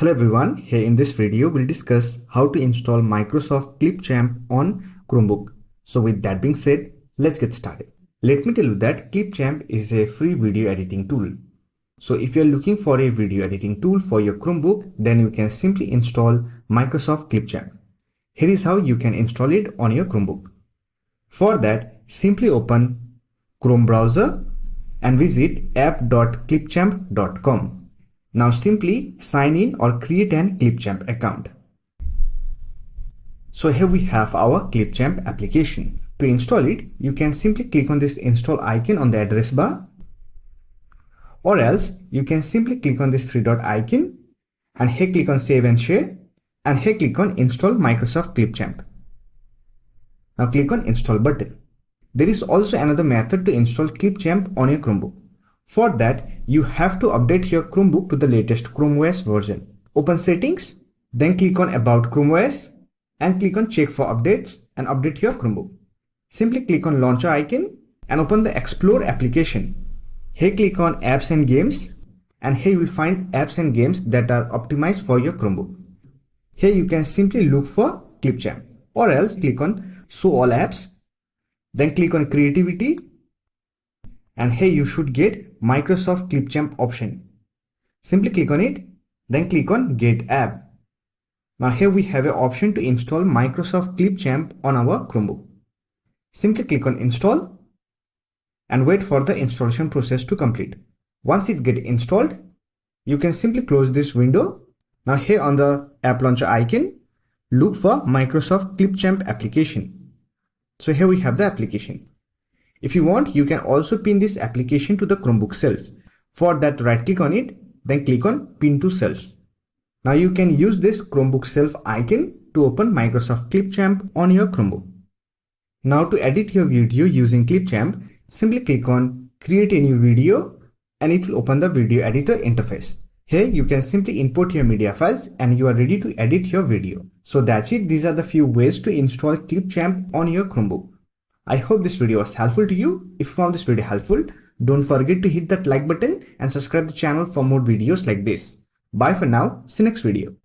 Hello everyone, here in this video we'll discuss how to install Microsoft Clipchamp on Chromebook. So with that being said, let's get started. Let me tell you that Clipchamp is a free video editing tool. So if you're looking for a video editing tool for your Chromebook, then you can simply install Microsoft Clipchamp. Here is how you can install it on your Chromebook. For that, simply open Chrome browser and visit app.clipchamp.com. Now simply sign in or create an Clipchamp account. So here we have our Clipchamp application. To install it, you can simply click on this install icon on the address bar, or else you can simply click on this three dot icon and here click on save and share, and here click on install Microsoft Clipchamp. Now click on install button. There is also another method to install Clipchamp on your Chromebook. For that, you have to update your Chromebook to the latest Chrome OS version. Open settings, then click on about Chrome OS and click on check for updates and update your Chromebook. Simply click on launcher icon and open the explore application. Here click on apps and games, and here you will find apps and games that are optimized for your Chromebook. Here you can simply look for Clipchamp, or else click on show all apps, then click on creativity, and here you should get Microsoft Clipchamp option. Simply click on it, then click on get app. Now here we have an option to install Microsoft Clipchamp on our Chromebook. Simply click on install and wait for the installation process to complete. Once it gets installed, you can simply close this window. Now here on the app launcher icon, look for Microsoft Clipchamp application. So here we have the application. If you want, you can also pin this application to the Chromebook shelf. For that, right click on it, then click on pin to shelf. Now you can use this Chromebook shelf icon to open Microsoft Clipchamp on your Chromebook. Now to edit your video using Clipchamp, simply click on create a new video and it will open the video editor interface. Here you can simply import your media files and you are ready to edit your video. So that's it. These are the few ways to install Clipchamp on your Chromebook. I hope this video was helpful to you. If you found this video helpful, don't forget to hit that like button and subscribe the channel for more videos like this. Bye for now. See you next video.